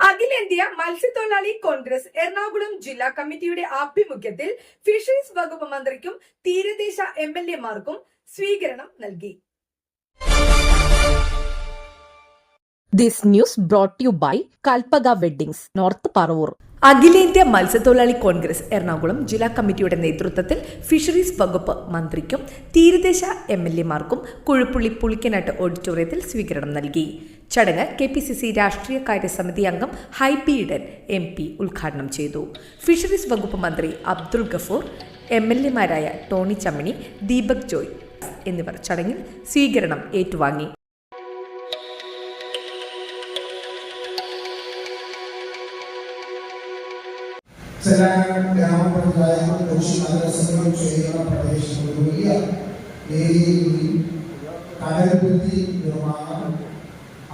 അഖിലേന്ത്യാ മത്സ്യത്തൊഴിലാളി കോൺഗ്രസ് എറണാകുളം ജില്ലാ കമ്മിറ്റിയുടെ ആഭിമുഖ്യത്തിൽ ഫിഷറീസ് വകുപ്പ് മന്ത്രിക്കും തീരദേശ എംഎൽഎമാർക്കും സ്വീകരണം നൽകി. This news brought to you by Kalpaga Weddings, North Paravoor. അഖിലേന്ത്യാ മത്സ്യത്തൊഴിലാളി കോൺഗ്രസ് എറണാകുളം ജില്ലാ കമ്മിറ്റിയുടെ നേതൃത്വത്തിൽ ഫിഷറീസ് വകുപ്പ് മന്ത്രിക്കും തീരദേശ എംഎൽഎമാർക്കും കുഴുപ്പുള്ളി പുളിക്കനാട്ട് ഓഡിറ്റോറിയത്തിൽ സ്വീകരണം നൽകി. ചടങ്ങ് KPCC രാഷ്ട്രീയ കാര്യസമിതി അംഗം ഹൈബി ഈഡൻ MP ഉദ്ഘാടനം ചെയ്തു. ഫിഷറീസ് വകുപ്പ് മന്ത്രി അബ്ദുൾ ഗഫൂർ, MLAമാരായ ടോണി ചമ്മണി, ദീപക് ജോയ് എന്നിവർ ചടങ്ങിൽ സ്വീകരണം ഏറ്റുവാങ്ങി. ഗ്രാമപഞ്ചായത്തും കൊച്ചി നഗരസഭയും ചെയ്യുന്ന പ്രദേശത്ത് വലിയ ഏരിയയിൽ കടൽഭിത്തി നിർമ്മാണം,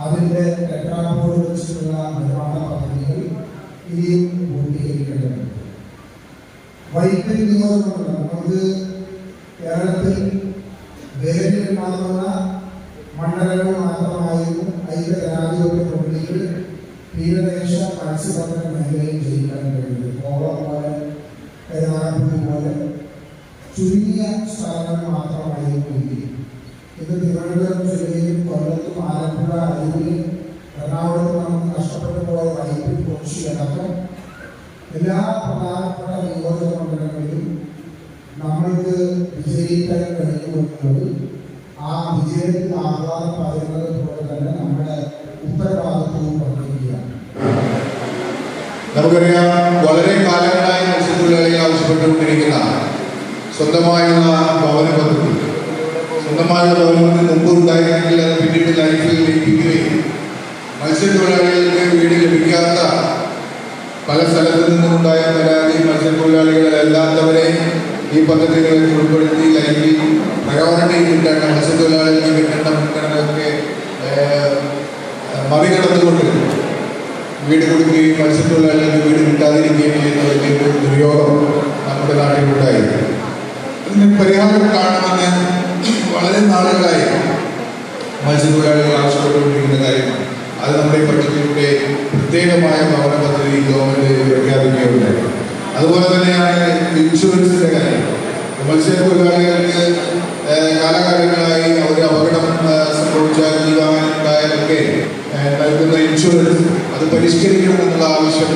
അതിൻ്റെ ടെട്രാപോഡ് വെച്ചിട്ടുള്ള നിർമ്മാണ പദ്ധതികൾ ഇനിയും പൂർത്തീകരിക്കേണ്ടതുണ്ട്. വൈദ്യുതി നിയോജനമുണ്ട്. നമുക്ക് കേരളത്തിൽ വേരിലുണ്ടാകുന്ന മണ്ഡലങ്ങൾ മാത്രമായിരുന്നു ഐക്യജനാധിപത്യത്തിൽ തീരദേശ മത്സ്യബന്ധന മേഖലയിൽ ജയിക്കാൻ കഴിയുന്നത്. കോളം പോലെ കരുനാഗപ്പള്ളി പോലെ ചുരുങ്ങിയ സ്ഥലങ്ങൾ മാത്രമായിരുന്നു ഇന്ത്യയിൽ. ഇത് തിരുവനന്തപുരം ജില്ലയിലും കൊല്ലത്തും ആലപ്പുഴ, അരൂരിൽ, എറണാകുളത്തും നമുക്ക് നഷ്ടപ്പെട്ടു പോയ വൈപ്പിൻ, കൊച്ചി അടക്കം എല്ലാ പ്രധാനപ്പെട്ട നിയോജക മണ്ഡലങ്ങളിലും നമ്മൾക്ക് വിജയിക്കാൻ കഴിയുമെന്നുള്ളത് ആ വിജയത്തിൽ ആഹ്ലാദം പകരുന്നത് പോലെ തന്നെ നമ്മുടെ ഉത്തരവാദിത്വവും പങ്കിടുകയാണ്. നമുക്കറിയാം, വളരെ കാലങ്ങളായി മത്സ്യത്തൊഴിലാളികൾ ആവശ്യപ്പെട്ടുകൊണ്ടിരിക്കുന്ന സ്വന്തമായുള്ള ഭവന പദ്ധതി, സ്വന്തമായുള്ള ഭവനത്തിന് മുമ്പ് ഉണ്ടായിരുന്നെങ്കിൽ അത് പിന്നീട് ലൈഫിൽ ലഭിക്കുകയും മത്സ്യത്തൊഴിലാളികൾക്ക് വീട് ലഭിക്കാത്ത പല സ്ഥലത്തു നിന്നുണ്ടായ പരാതി മത്സ്യത്തൊഴിലാളികളല്ലാത്തവരെ ഈ പദ്ധതികളിൽ ഉൾപ്പെടുത്തി ലൈഫിൽ പ്രയോറിറ്റി കിട്ടേണ്ട മത്സ്യത്തൊഴിലാളികൾക്ക് കിട്ടേണ്ട മുൻഗണനയൊക്കെ മറികടന്നുകൊണ്ട് വീട് കൊടുക്കുകയും മത്സ്യത്തൊഴിലാളികൾക്ക് വീട് കിട്ടാതിരിക്കുകയും ചെയ്യുന്ന വലിയൊരു ദുര്യോഗം നമ്മുടെ നാട്ടിലുണ്ടായി. അതിന് പരിഹാരം കാണുമെന്ന് വളരെ നാളുകളായി മത്സ്യത്തൊഴിലാളികൾ ആവശ്യപ്പെട്ടുകൊണ്ടിരിക്കുന്ന കാര്യമാണ്. അത് നമ്മുടെ ബഡ്ജറ്റിലൂടെ പ്രത്യേകമായ ഭവന പദ്ധതി ഗവൺമെന്റ് പ്രഖ്യാപിക്കുകയുണ്ടായി. അതുപോലെ തന്നെയാണ് ഇൻഷുറൻസിന്റെ കാര്യം. മത്സ്യത്തൊഴിലാളികൾക്ക് കാലകാലങ്ങളായി അവർ അപകടം സംഭവിച്ചാൽ ജീവഹാനിയുണ്ടായാലൊക്കെ നൽകുന്ന ഇൻഷുറൻസ് അത് പരിഷ്കരിക്കണമെന്നുള്ള ആവശ്യം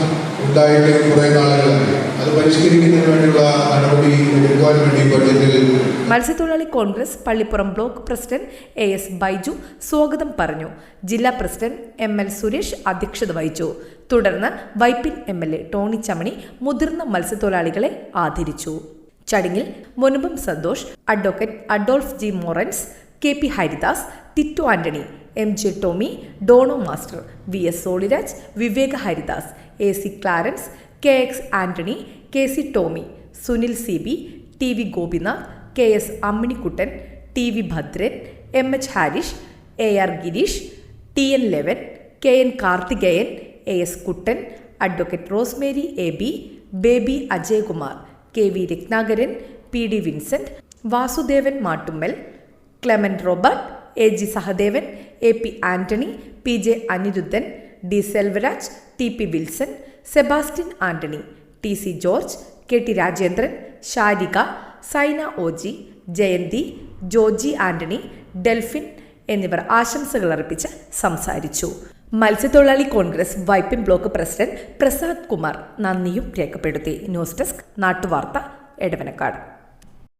ഉണ്ടായിട്ട് കുറേ നാളുകളായി. അത് പരിഷ്കരിക്കുന്നതിന് വേണ്ടിയുള്ള നടപടി എടുക്കുവാൻ വേണ്ടി ബഡ്ജറ്റിൽ മത്സ്യത്തൊഴിലാളി Congress Pallippuram block president AS Baiju സ്വാഗതം പറഞ്ഞു. ജില്ലാ പ്രസിഡന്റ് ML സുരേഷ് അധ്യക്ഷത വഹിച്ചു. തുടർന്ന് വൈപ്പിൻ MLA ടോണി ചമ്മണി മുതിർന്ന മത്സ്യത്തൊഴിലാളികളെ ആദരിച്ചു. ചടങ്ങിൽ Munambam Santhosh, advocate Adolf G Morans, KP Haridas, Tittu Antony, MJ Tomy, Dono master, VS Solyraj, Viveka Haridas, AC Clarence, KX Antony, KC Tomy, Sunil CB, TV Gopinath, KS Amminikuttan, TV Bhadran, MH Harish, AR Gireesh, TN Levan, KN Karthikeyan, AS Kuttan, advocate Rosemary AB, Baby Ajayakumar, KV Ratnakaran, PD Vincent, Vasudevan Mattummal, Clement Robert, AG Sahadevan, AP Antony, PJ Anirudhan, D Selvaraj, TP Wilson, Sebastian Antony, TC George, KT Rajendran, Sharika, Saina OG, Jayanthi, Joji Antony, Delphin എന്നിവർ ആശംസകൾ അർപ്പിച്ച് സംസാരിച്ചു. മത്സ്യത്തൊഴിലാളി Congress Vypin block president Prasad Kumar നന്ദിയും രേഖപ്പെടുത്തി. News desk Nattuvartha, Edavanakkad.